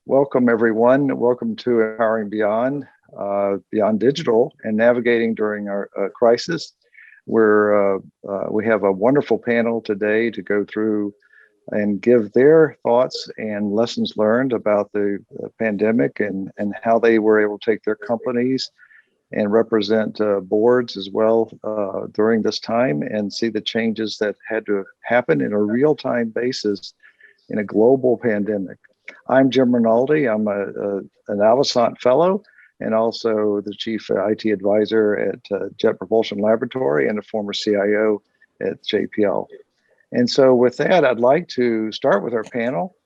Welcome, everyone. Welcome to Empowering Beyond Digital and Navigating During Our Crisis. We have a wonderful panel today to go through and give their thoughts and lessons learned about the pandemic and how they were able to take their companies and represent boards as well during this time and see the changes that had to happen in a real-time basis in a global pandemic. I'm Jim Rinaldi. I'm an Avasant Fellow and also the Chief IT Advisor at Jet Propulsion Laboratory and a former CIO at JPL. And so with that, I'd like to start with our panel.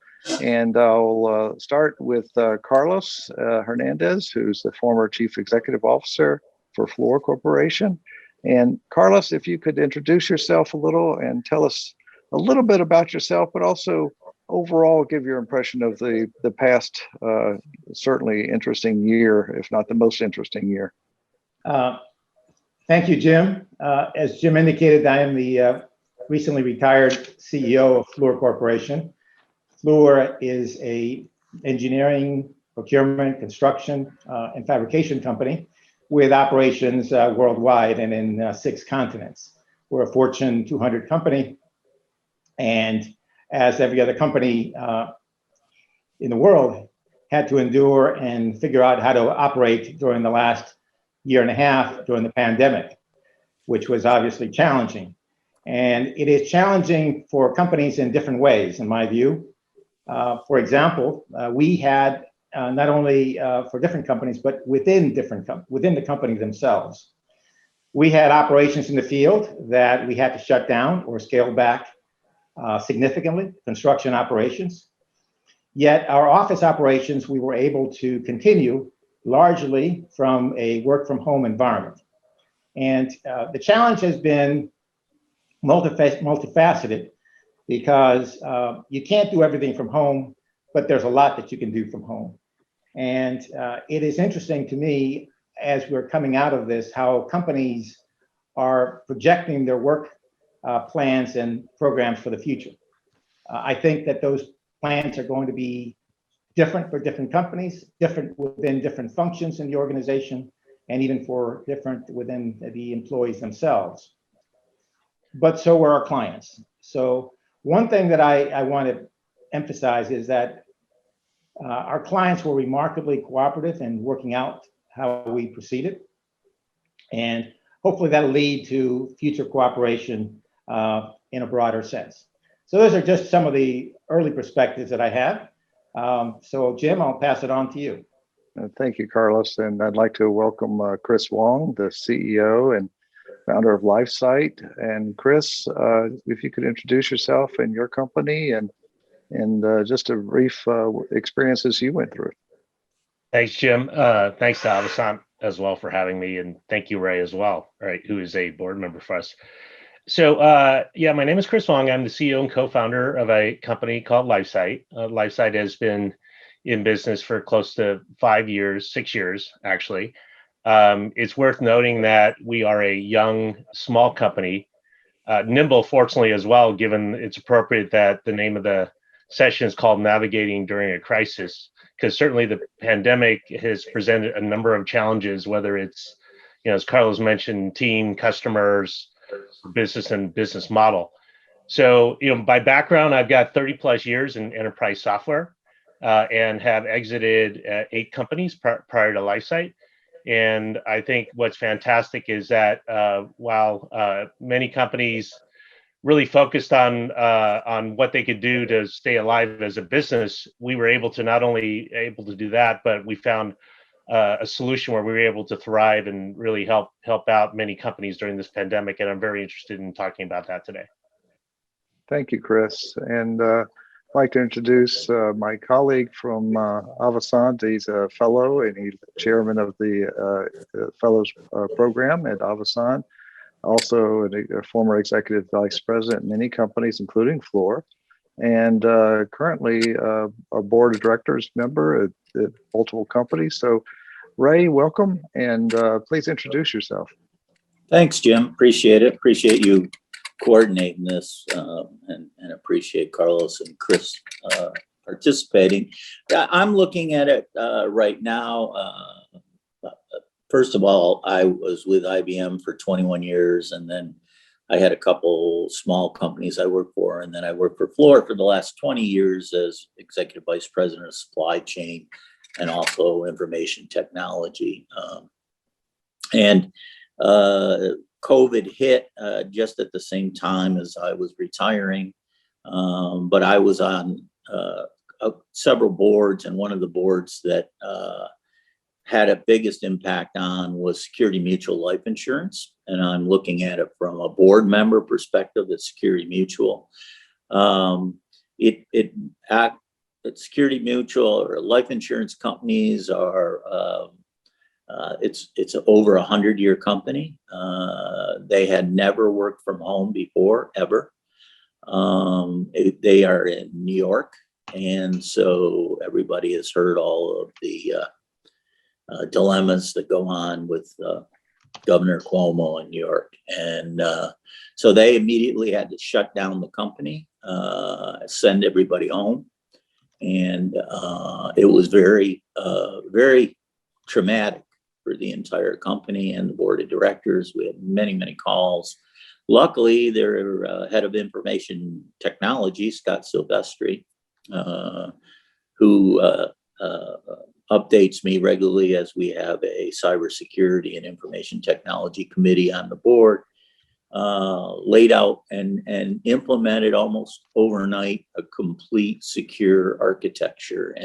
And I'll start with Carlos Hernandez, who's the former Chief Executive Officer for Fluor Corporation. And Carlos, if you could introduce yourself a little and tell us a little bit about yourself, but also overall give your impression of the past, certainly interesting year, if not the most interesting year. Thank you, Jim. As Jim indicated, I am the recently retired CEO of Fluor Corporation. Fluor is an engineering, procurement, construction, and fabrication company with operations worldwide and in 6 continents. We're a Fortune 200 company, and as every other company in the world, had to endure and figure out how to operate during the last year and a half during the pandemic, which was obviously challenging. And it is challenging for companies in different ways, in my view. For example, we had not only for different companies, but within the company themselves. We had operations in the field that we had to shut down or scale back significantly, construction operations. Yet our office operations, we were able to continue largely from a work from home environment. And the challenge has been multifaceted because you can't do everything from home, but there's a lot that you can do from home. And it is interesting to me as we're coming out of this, how companies are projecting their work plans and programs for the future. I think that those plans are going to be different for different companies, different within different functions in the organization, and even for different within the employees themselves. But so were our clients. So one thing that I want to emphasize is that our clients were remarkably cooperative in working out how we proceeded. And hopefully that'll lead to future cooperation in a broader sense. So those are just some of the early perspectives that I have. So Jim, I'll pass it on to you. Thank you, Carlos. And I'd like to welcome Chris Wong, the CEO and founder of LifeSite. And Chris, if you could introduce yourself and your company and just a brief experiences you went through. Thanks, Jim. Thanks to Avasant as well for having me. And thank you, Ray, as well, right, who is a board member for us. So yeah, my name is Chris Wong. I'm the CEO and co-founder of a company called LifeSite. LifeSite has been in business for close to 6 years, actually. It's worth noting that we are a young, small company, nimble, fortunately, as well, given it's appropriate that the name of the session is called Navigating During a Crisis, because certainly the pandemic has presented a number of challenges, whether it's, as Carlos mentioned, team, customers, business and business model. So, by background, I've got 30 plus years in enterprise software and have exited 8 companies prior to LifeSite. And I think what's fantastic is that while many companies really focused on what they could do to stay alive as a business, we were able to not only do that, but we found a solution where we were able to thrive and really help out many companies during this pandemic. And I'm very interested in talking about that today. Thank you, Chris. And I'd like to introduce my colleague from Avasant. He's a fellow and he's chairman of the fellows program at Avasant. Also a former executive vice president in many companies, including Fluor, and currently a board of directors member at multiple companies. So Ray, welcome, and please introduce yourself. Thanks, Jim. Appreciate it. Appreciate you coordinating this and appreciate Carlos and Chris participating. Yeah, I'm looking at it right now. First of all, I was with IBM for 21 years, and then I had a couple small companies I worked for, and then I worked for Fluor for the last 20 years as executive vice president of supply chain and also information technology. And COVID hit just at the same time as I was retiring, but I was on several boards, and one of the boards that had a biggest impact on was Security Mutual Life Insurance. And I'm looking at it from a board member perspective at Security Mutual. Security Mutual or life insurance companies are, it's over 100-year company. They had never worked from home before, ever. They are in New York. And so everybody has heard all of the dilemmas that go on with Governor Cuomo in New York. And so they immediately had to shut down the company, send everybody home. And it was very, very traumatic for the entire company and the board of directors. We had many, many calls. Luckily, their head of information technology, Scott Silvestri, who updates me regularly as we have a cybersecurity and information technology committee on the board, laid out and implemented almost overnight a complete secure architecture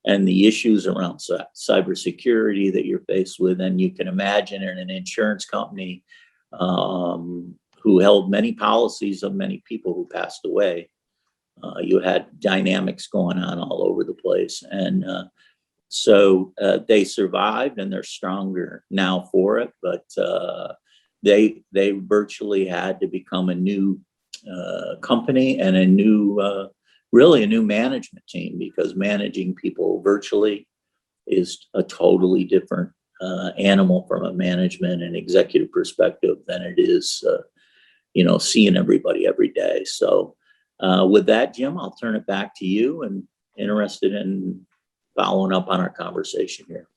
and the issues around cybersecurity that you're faced with. And you can imagine in an insurance company who held many policies of many people who passed away, you had dynamics going on all over the place. And so they survived, and they're stronger now for it. But they virtually had to become a new company and a new, really a new management team, because managing people virtually is a totally different animal from a management and executive perspective than it is, seeing everybody every day. So with that, Jim, I'll turn it back to you, and interested in following up on our conversation here.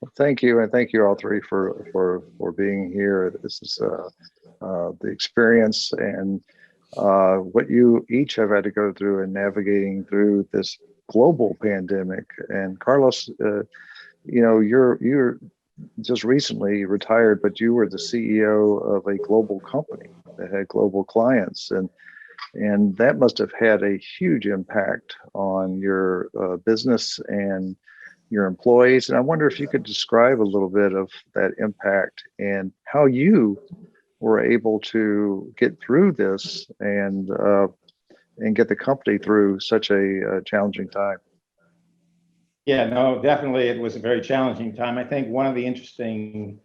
Well, thank you, and thank you all three for being here. This is the experience and what you each have had to go through in navigating through this global pandemic. And Carlos, you're just recently retired, but you were the CEO of a global company that had global clients, and that must have had a huge impact on your business and your employees. And I wonder if you could describe a little bit of that impact and how you were able to get through this and get the company through such a challenging time. Yeah, no, definitely it was a very challenging time. I think one of the interesting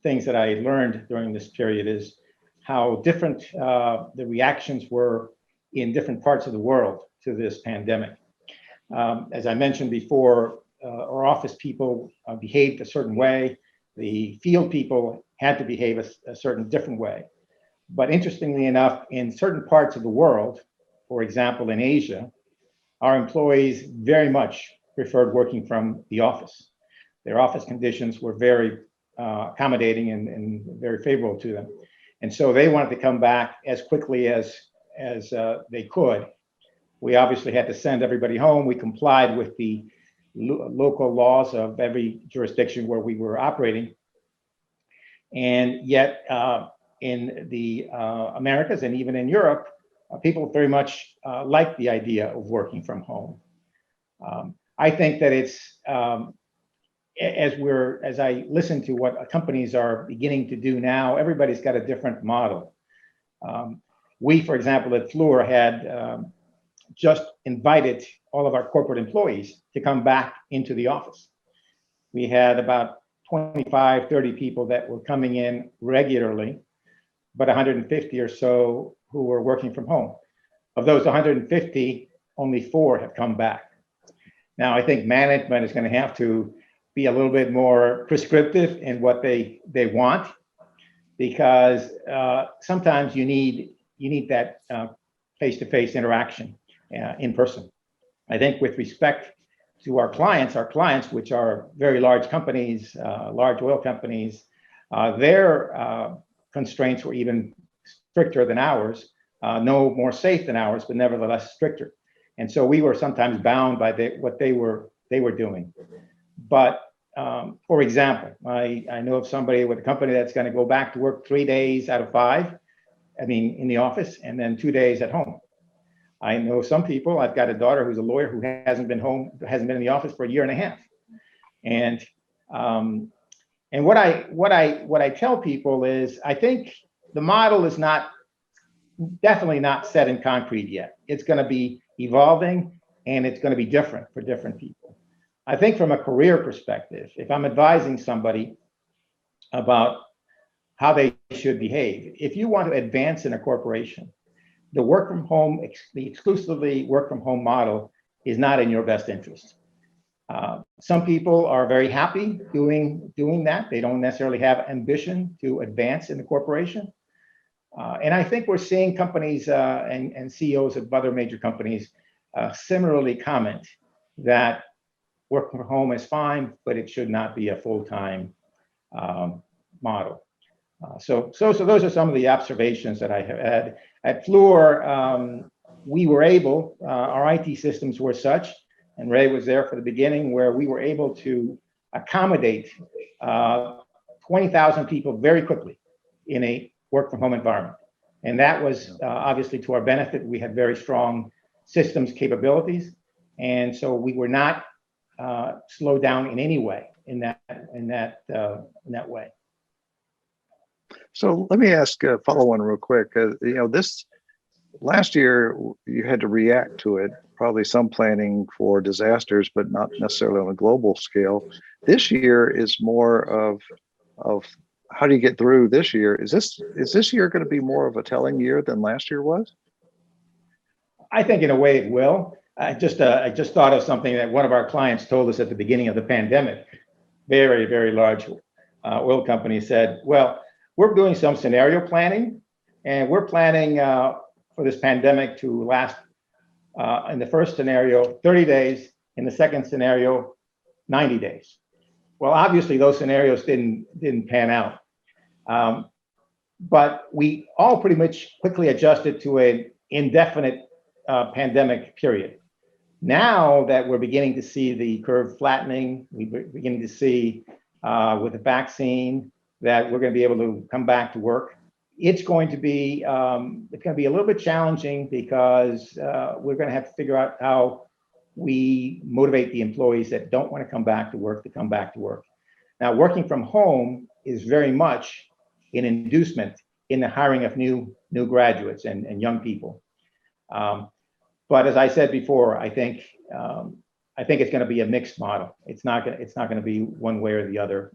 things that I learned during this period is how different the reactions were in different parts of the world to this pandemic. As I mentioned before, our office people behaved a certain way. The field people had to behave a certain different way. But interestingly enough, in certain parts of the world, for example, in Asia, our employees very much preferred working from the office. Their office conditions were very accommodating and very favorable to them. And so they wanted to come back as quickly as they could. We obviously had to send everybody home. We complied with the local laws of every jurisdiction where we were operating. And yet in the Americas and even in Europe, people very much like the idea of working from home. I think that it's, as I listen to what companies are beginning to do now, everybody's got a different model. We, for example, at Fluor had just invited all of our corporate employees to come back into the office. We had about 25, 30 people that were coming in regularly, but 150 or so who were working from home. Of those 150, only 4 have come back. Now, I think management is going to have to be a little bit more prescriptive in what they want, because sometimes you need that face-to-face interaction in person. I think with respect to our clients, which are very large companies, large oil companies, their constraints were even stricter than ours, no more safe than ours, but nevertheless stricter. And so we were sometimes bound by what they were doing. But for example, I know of somebody with a company that's going to go back to work 3 days out of 5, in the office, and then 2 days at home. I know some people. I've got a daughter who's a lawyer who hasn't been in the office for a year and a half. And what I tell people is, I think the model is definitely not set in concrete yet. It's going to be evolving, and it's going to be different for different people. I think from a career perspective, if I'm advising somebody about how they should behave, if you want to advance in a corporation, the exclusively work from home model is not in your best interest. Some people are very happy doing that. They don't necessarily have ambition to advance in the corporation. And I think we're seeing companies and CEOs of other major companies similarly comment that work from home is fine, but it should not be a full-time model. So those are some of the observations that I have had. At Fluor, we were able, our IT systems were such, and Ray was there for the beginning, where we were able to accommodate 20,000 people very quickly in a work from home environment. And that was obviously to our benefit. We had very strong systems capabilities. And so we were not slowed down in any way in that way. So let me ask a follow-on real quick. This last year you had to react to it, probably some planning for disasters, but not necessarily on a global scale. This year is more of how do you get through this year? Is this year going to be more of a telling year than last year was? I think in a way it will. I just thought of something that one of our clients told us at the beginning of the pandemic. Very, very large oil company said, well, we're doing some scenario planning, and we're planning for this pandemic to last, in the first scenario, 30 days, in the second scenario, 90 days. Well, obviously those scenarios didn't pan out. But we all pretty much quickly adjusted to an indefinite pandemic period. Now that we're beginning to see the curve flattening, we're beginning to see with the vaccine that we're going to be able to come back to work. It's going to be a little bit challenging because we're going to have to figure out how we motivate the employees that don't want to come back to work to come back to work. Now, working from home is very much an inducement in the hiring of new graduates and young people. But as I said before, I think it's going to be a mixed model. It's not going to be one way or the other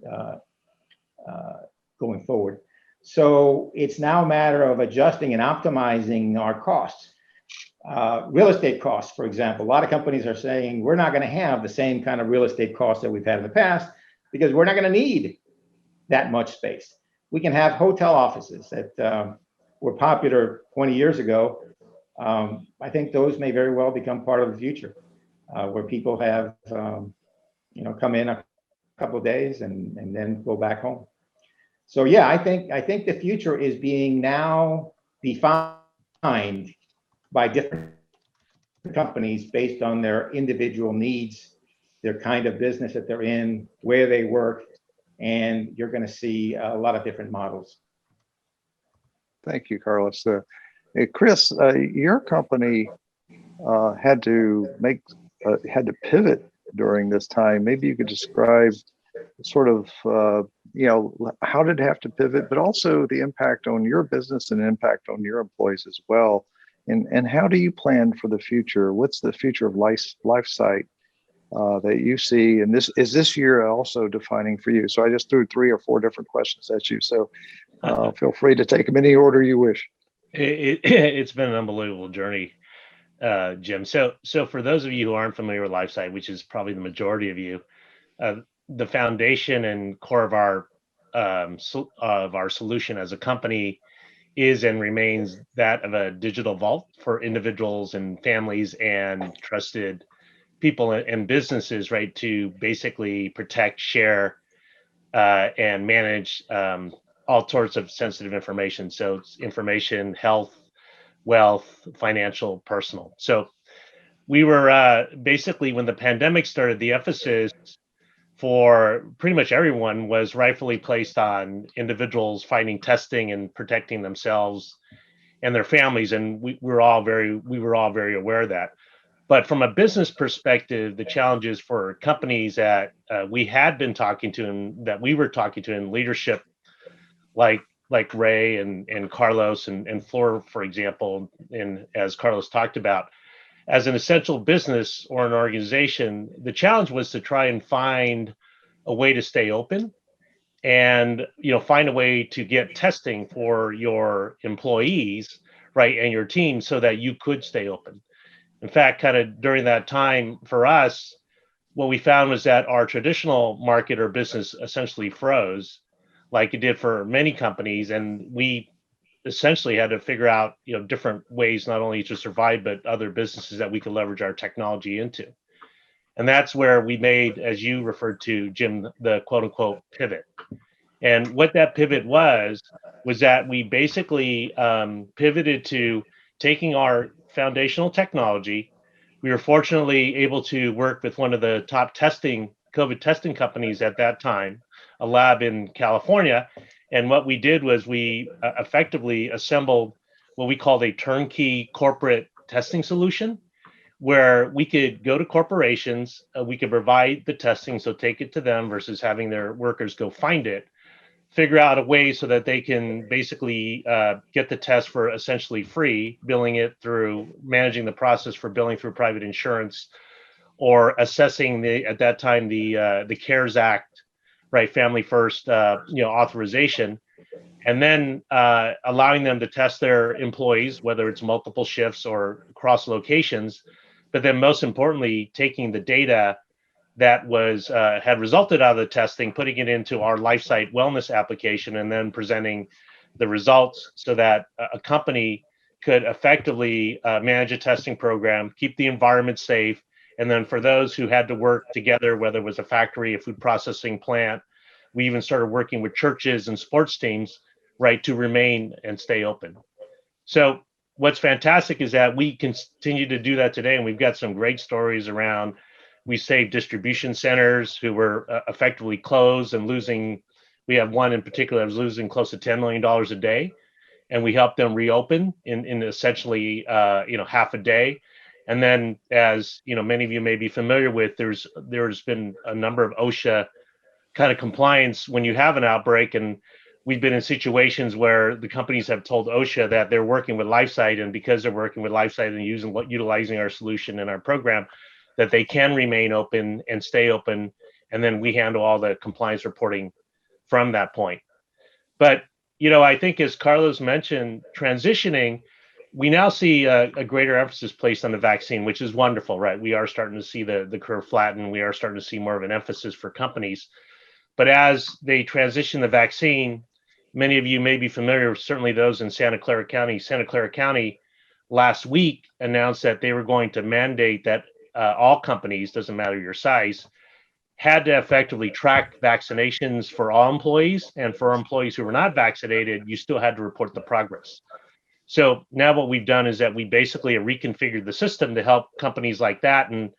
going forward. So it's now a matter of adjusting and optimizing our costs. Real estate costs, for example, a lot of companies are saying we're not going to have the same kind of real estate costs that we've had in the past because we're not going to need that much space. We can have hotel offices that were popular 20 years ago. I think those may very well become part of the future, where people have, come in a couple of days and then go back home. So yeah, I think the future is being now defined by different companies based on their individual needs, their kind of business that they're in, where they work, and you're going to see a lot of different models. Thank you, Carlos. Chris, your company had to pivot during this time. Maybe you could describe sort of, how did it have to pivot, but also the impact on your business and impact on your employees as well. And how do you plan for the future? What's the future of LifeSite that you see? And is this year also defining for you? So I just threw 3 or 4 different questions at you. So feel free to take them any order you wish. It's been an unbelievable journey, Jim. So for those of you who aren't familiar with LifeSite, which is probably the majority of you, the foundation and core of our solution as a company is and remains that of a digital vault for individuals and families and trusted people and businesses, right, to basically protect, share, and manage all sorts of sensitive information. So it's information, health, wealth, financial, personal. So we were basically, when the pandemic started, the emphasis for pretty much everyone was rightfully placed on individuals finding testing and protecting themselves and their families, and we were all very aware of that. But from a business perspective, the challenges for companies that we had been talking to and that we were talking to in leadership, like Ray and Carlos and Fluor, for example, and as Carlos talked about, as an essential business or an organization, the challenge was to try and find a way to stay open and find a way to get testing for your employees, right, and your team so that you could stay open. In fact, kind of during that time for us, what we found was that our traditional market or business essentially froze like it did for many companies, and we essentially had to figure out different ways not only to survive but other businesses that we could leverage our technology into. And that's where we made, as you referred to, Jim, the quote unquote pivot. And what that pivot was that we basically pivoted to taking our foundational technology. We were fortunately able to work with one of the top COVID testing companies at that time, a lab in California. And what we did was we effectively assembled what we called a turnkey corporate testing solution, where we could go to corporations, we could provide the testing, so take it to them versus having their workers go find it, figure out a way so that they can basically get the test for essentially free, billing it through managing the process for billing through private insurance, or assessing at that time the CARES Act, right, Family First, authorization, and then allowing them to test their employees, whether it's multiple shifts or cross locations, but then most importantly, taking the data that was had resulted out of the testing, putting it into our LifeSite wellness application, and then presenting the results so that a company could effectively manage a testing program, keep the environment safe, and then for those who had to work together, whether it was a factory, a food processing plant, we even started working with churches and sports teams, right, to remain and stay open. So what's fantastic is that we continue to do that today, and we've got some great stories around. We saved distribution centers who were effectively closed and losing. We have one in particular that was losing close to $10 million a day, and we helped them reopen in essentially half a day. And then, as many of you may be familiar with, there's been a number of OSHA kind of compliance when you have an outbreak, and we've been in situations where the companies have told OSHA that they're working with LifeSite, and because they're working with LifeSite and utilizing our solution and our program, that they can remain open and stay open, and then we handle all the compliance reporting from that point. But I think, as Carlos mentioned, transitioning, we now see a greater emphasis placed on the vaccine, which is wonderful, right? We are starting to see the curve flatten. We are starting to see more of an emphasis for companies. But as they transition the vaccine, many of you may be familiar, certainly those in Santa Clara County. Santa Clara County last week announced that they were going to mandate that all companies, doesn't matter your size, had to effectively track vaccinations for all employees. And for employees who were not vaccinated, you still had to report the progress. So now what we've done is that we basically have reconfigured the system to help companies like that. And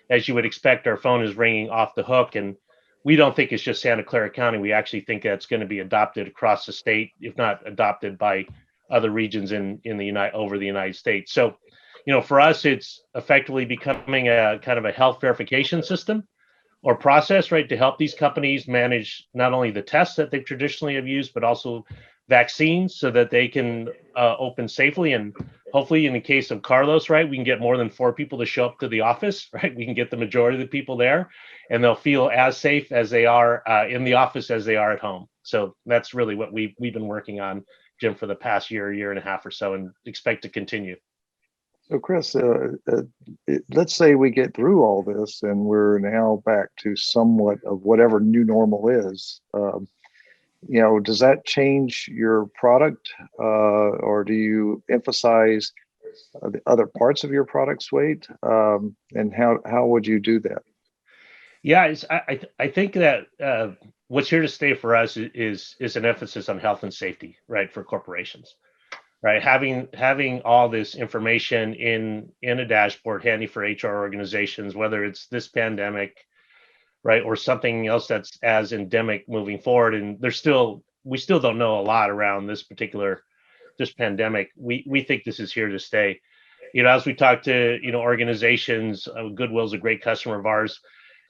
as you would expect, our phone is ringing off the hook. And we don't think it's just Santa Clara County. We actually think that's going to be adopted across the state, if not adopted by other regions in the United States. So, for us, it's effectively becoming a kind of a health verification system or process, right, to help these companies manage not only the tests that they traditionally have used, but also vaccines so that they can open safely. And hopefully, in the case of Carlos, right, we can get more than 4 people to show up to the office, right? We can get the majority of the people there, and they'll feel as safe as they are in the office as they are at home. So that's really what we've been working on, Jim, for the past year and a half or so, and expect to continue. So, Chris, let's say we get through all this and we're now back to somewhat of whatever new normal is. Does that change your product, or do you emphasize the other parts of your product suite? And how would you do that? Yeah, I think that what's here to stay for us is an emphasis on health and safety, right, for corporations, right? Having all this information in a dashboard handy for HR organizations, whether it's this pandemic, right, or something else that's as endemic moving forward. And we still don't know a lot around this pandemic. We think this is here to stay. As we talk to organizations, Goodwill's a great customer of ours.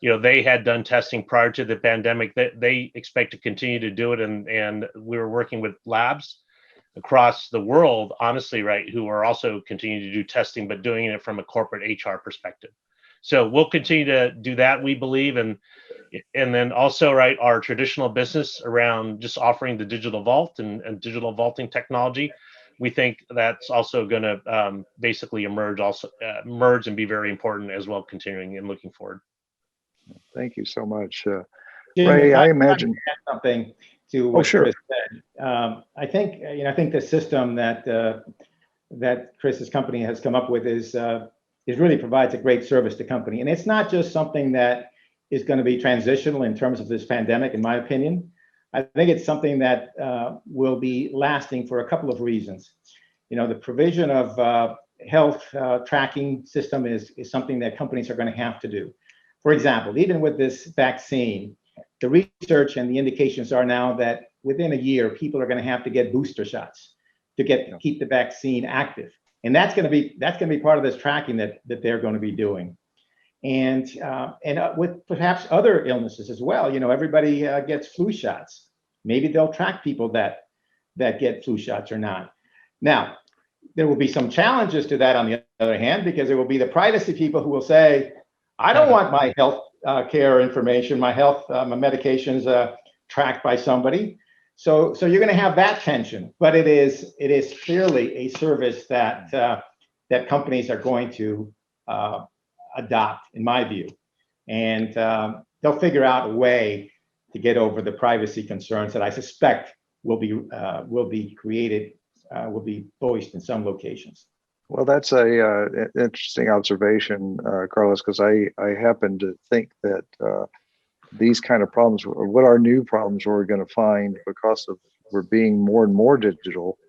They had done testing prior to the pandemic. That they expect to continue to do it, and we were working with labs across the world, honestly, right, who are also continuing to do testing, but doing it from a corporate HR perspective. So we'll continue to do that, we believe, and then also, right, our traditional business around just offering the digital vault and digital vaulting technology. We think that's also going to basically emerge and be very important as well, continuing and looking forward. Thank you so much, Jim, Ray. if I I imagine add something to what sure. Chris said. I think the system that Chris's company has come up with is really provides a great service to company, and it's not just something that is going to be transitional in terms of this pandemic. In my opinion, I think it's something that will be lasting for a couple of reasons. The provision of health tracking system is something that companies are going to have to do. For example, even with this vaccine, the research and the indications are now that within a year, people are going to have to get booster shots to keep the vaccine active, and that's going to be part of this tracking that they're going to be doing, and with perhaps other illnesses as well. Everybody gets flu shots. Maybe they'll track people that get flu shots or not. Now, there will be some challenges to that on the other hand, because there will be the privacy people who will say, I don't want my health care information, my medications tracked by somebody. So you're going to have that tension, but it is clearly a service that companies are going to adopt, in my view, and they'll figure out a way to get over the privacy concerns that I suspect will be voiced in some locations. Well, that's a interesting observation, Carlos, because I happen to think that these kind of problems, what are new problems we're going to find because of we're being more and more digital,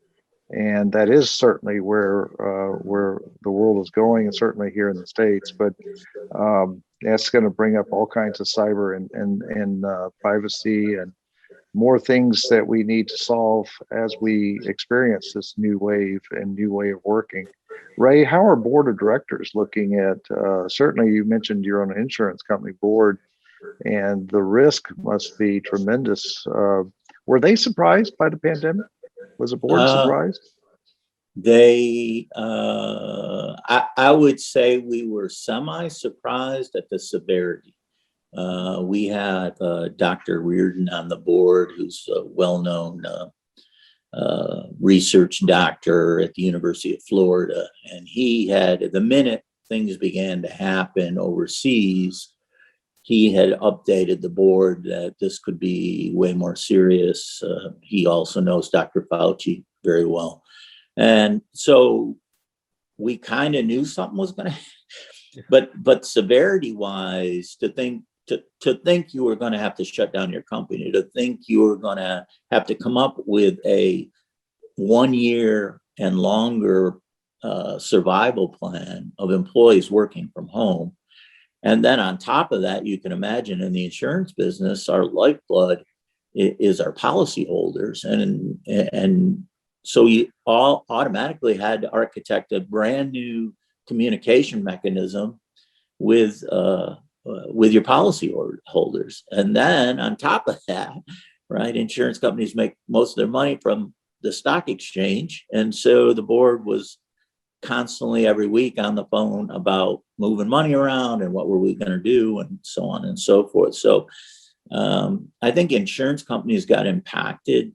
and that is certainly where the world is going, and certainly here in the States. But that's going to bring up all kinds of cyber and privacy and more things that we need to solve as we experience this new wave and new way of working. Ray, how are board of directors looking at, certainly you mentioned your own insurance company board, and the risk must be tremendous. Were they surprised by the pandemic? Was the board surprised? I would say we were semi-surprised at the severity. We had Dr. Reardon on the board, who's a well-known research doctor at the University of Florida. And he had, the minute things began to happen overseas, he had updated the board that this could be way more serious. He also knows Dr. Fauci very well. And so we kind of knew something was going to, but severity wise, to think you were going to have to shut down your company, to think you were going to have to come up with a 1 year and longer survival plan of employees working from home. And then on top of that, you can imagine in the insurance business, our lifeblood is our policyholders. And so you all automatically had to architect a brand new communication mechanism with your policy holders. And then on top of that, right, insurance companies make most of their money from the stock exchange. And so the board was constantly every week on the phone about moving money around and what were we going to do and so on and so forth. So I think insurance companies got impacted.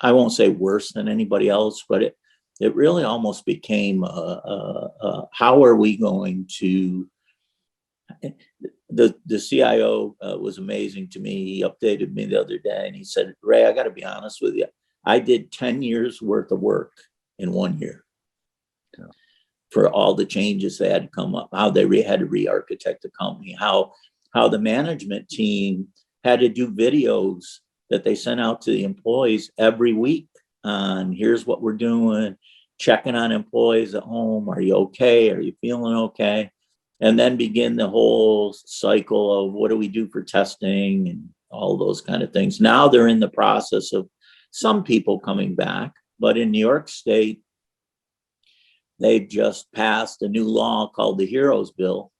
I won't say worse than anybody else, but it really almost became how are we going to. The CIO was amazing to me. He updated me the other day and he said, Ray, I got to be honest with you. I did 10 years worth of work in 1 year. for all the changes that had come up, how they had to re-architect the company, how the management team had to do videos that they sent out to the employees every week on here's what we're doing, checking on employees at home. Are you okay? Are you feeling okay? And then begin the whole cycle of what do we do for testing and all those kind of things. Now they're in the process of some people coming back, but in New York State, they've just passed a new law called the Heroes Bill.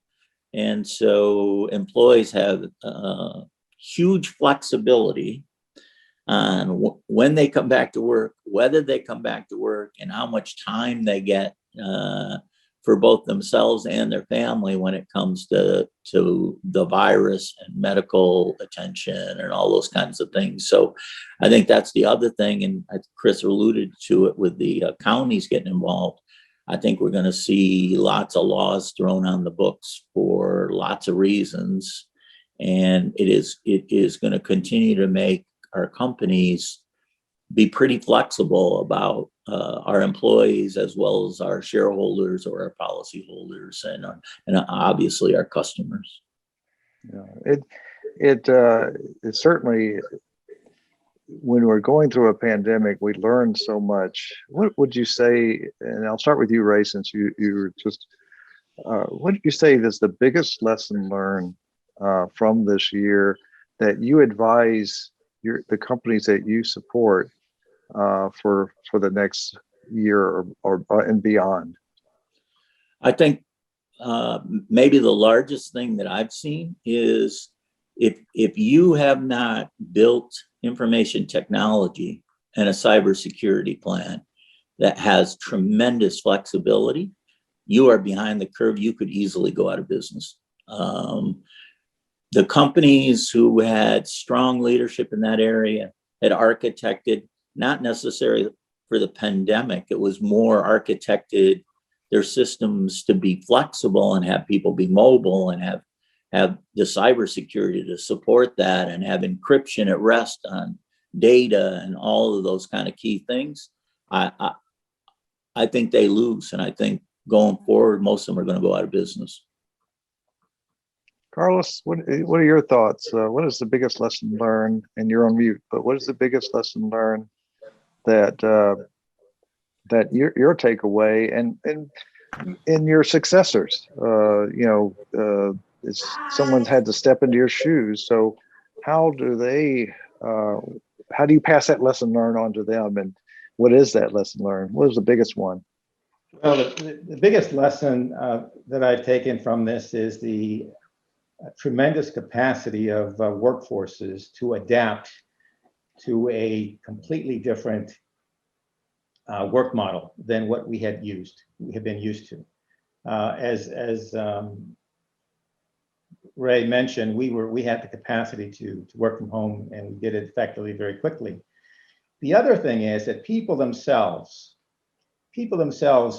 And so employees have huge flexibility on when they come back to work, whether they come back to work, and how much time they get for both themselves and their family when it comes to the virus and medical attention and all those kinds of things. So I think that's the other thing, and Chris alluded to it with the counties getting involved. I think we're going to see lots of laws thrown on the books for lots of reasons, and it is going to continue to make our companies be pretty flexible about our employees as well as our shareholders or our policyholders and obviously our customers. Yeah, it certainly, when we're going through a pandemic, we learned so much. What would you say, and I'll start with you, Ray, since you were just, what do you say is the biggest lesson learned from this year that you advise the companies that you support for the next year or and beyond? I think maybe the largest thing that I've seen is if you have not built information technology and a cybersecurity plan that has tremendous flexibility, you are behind the curve. You could easily go out of business. The companies who had strong leadership in that area had architected, not necessarily for the pandemic, it was more architected their systems to be flexible and have people be mobile and have the cybersecurity to support that and have encryption at rest on data and all of those kind of key things. I think they lose, and I think going forward, most of them are going to go out of business. Carlos, what are your thoughts? What is the biggest lesson learned, and you're on mute, but what is the biggest lesson learned that your takeaway and your successors, someone's had to step into your shoes. So how do you pass that lesson learned on to them? And what is that lesson learned? What is the biggest one? Well, the biggest lesson that I've taken from this is the tremendous capacity of workforces to adapt to a completely different work model than what we have been used to. As Ray mentioned, we had the capacity to work from home, and we did it effectively very quickly. The other thing is that people themselves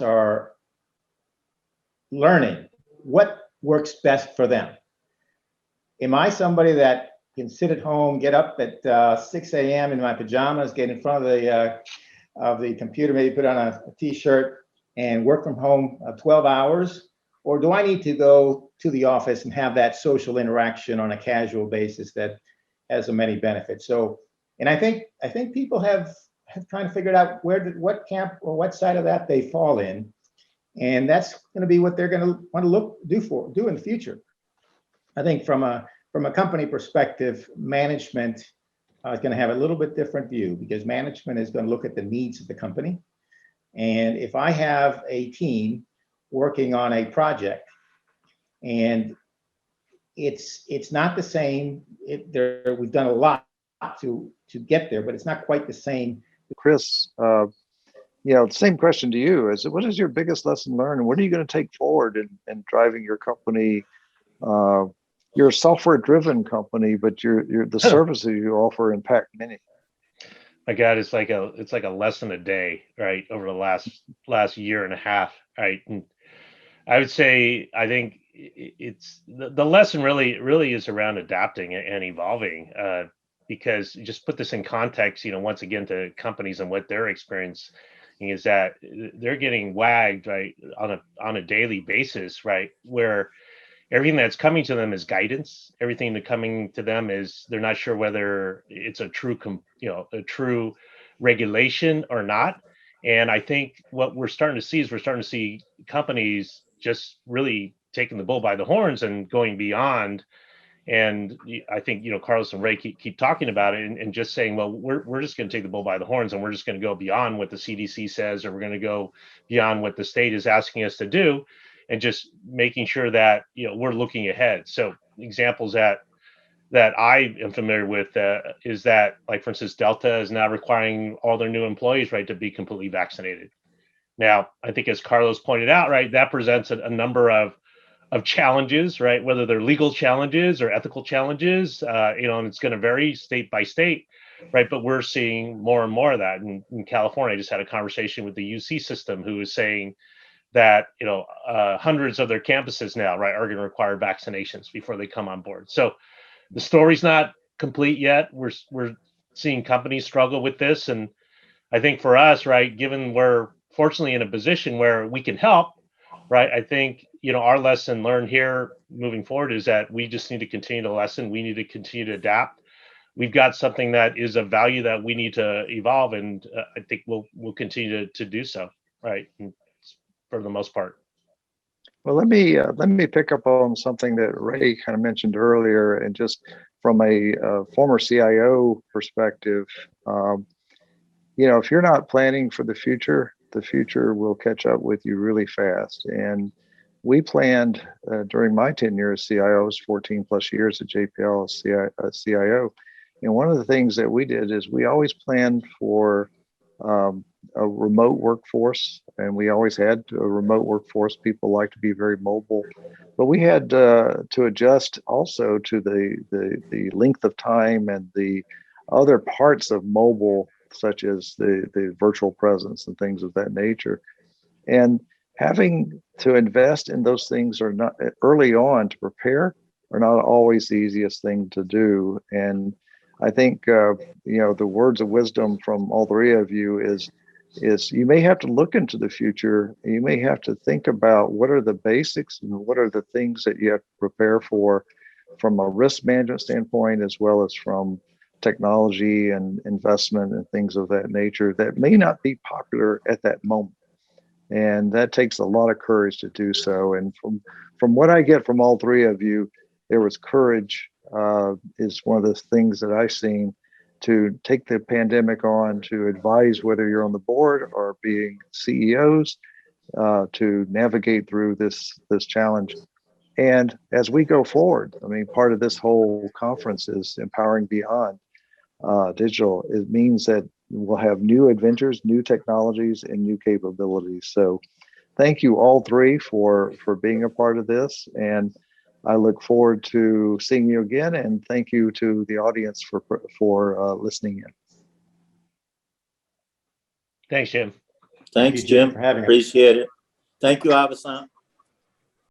are learning what works best for them. Am I somebody that can sit at home, get up at 6 a.m. in my pajamas, get in front of the computer, maybe put on a t-shirt and work from home 12 hours? Or do I need to go to the office and have that social interaction on a casual basis that has so many benefits? So, and I think people have kind of figured out what camp or what side of that they fall in. And that's going to be what they're going to want to do in the future. I think from a company perspective, management is going to have a little bit different view, because management is going to look at the needs of the company. And if I have a team working on a project and it's not the same, we've done a lot to get there, but it's not quite the same. Chris, same question to you. What is your biggest lesson learned, and what are you going to take forward in driving your company? You're a software-driven company, but the services you offer impact many. My God, it's like a lesson a day, right? Over the last year and a half, right? And I would say, I think it's the lesson really is around adapting and evolving. Because just put this in context, once again, to companies and what their experience, is that they're getting wagged, right, on a daily basis, right, where everything that's coming to them is guidance. Everything that coming to them is they're not sure whether it's a true, a true regulation or not. And I think what we're starting to see is we're starting to see companies just really taking the bull by the horns and going beyond. And I think, Carlos and Ray keep talking about it and just saying, well, we're just going to take the bull by the horns and we're just going to go beyond what the CDC says, or we're going to go beyond what the state is asking us to do, and just making sure that, we're looking ahead. So examples that I am familiar with is that, like, for instance, Delta is now requiring all their new employees, right, to be completely vaccinated. Now, I think, as Carlos pointed out, right, that presents a number of challenges, right, whether they're legal challenges or ethical challenges, and it's going to vary state by state, right? But we're seeing more and more of that. In California, I just had a conversation with the UC system, who is saying that, hundreds of their campuses now, right, are going to require vaccinations before they come on board. So the story's not complete yet. We're seeing companies struggle with this. And I think for us, right, given we're fortunately in a position where we can help, right, I think, our lesson learned here moving forward is that we just need to continue to lesson. We need to continue to adapt. We've got something that is of value that we need to evolve, and I think we'll continue to do so, right, for the most part. Well, let me pick up on something that Ray kind of mentioned earlier, and just from a former CIO perspective, if you're not planning for the future will catch up with you really fast. And we planned during my tenure as CIO, 14 plus years at JPL as CIO. And one of the things that we did is we always planned for a remote workforce, and we always had a remote workforce. People like to be very mobile, but we had to adjust also to the length of time and the other parts of mobile, such as the virtual presence and things of that nature. And having to invest in those things are not early on to prepare are not always the easiest thing to do. And I think the words of wisdom from all three of you is you may have to look into the future. You may have to think about what are the basics and what are the things that you have to prepare for from a risk management standpoint, as well as from technology and investment and things of that nature that may not be popular at that moment. And that takes a lot of courage to do so. And from what I get from all three of you, there was courage is one of the things that I've seen to take the pandemic on, to advise, whether you're on the board or being CEOs, to navigate through this challenge. And as we go forward, I mean, part of this whole conference is Empowering Beyond Digital. It means that we'll have new adventures, new technologies, and new capabilities. So thank you all three for being a part of this. And I look forward to seeing you again. And thank you to the audience for listening in. Thanks, Jim. Thanks, Jim, Jim. for having us. Appreciate it. Thank you, Avasant.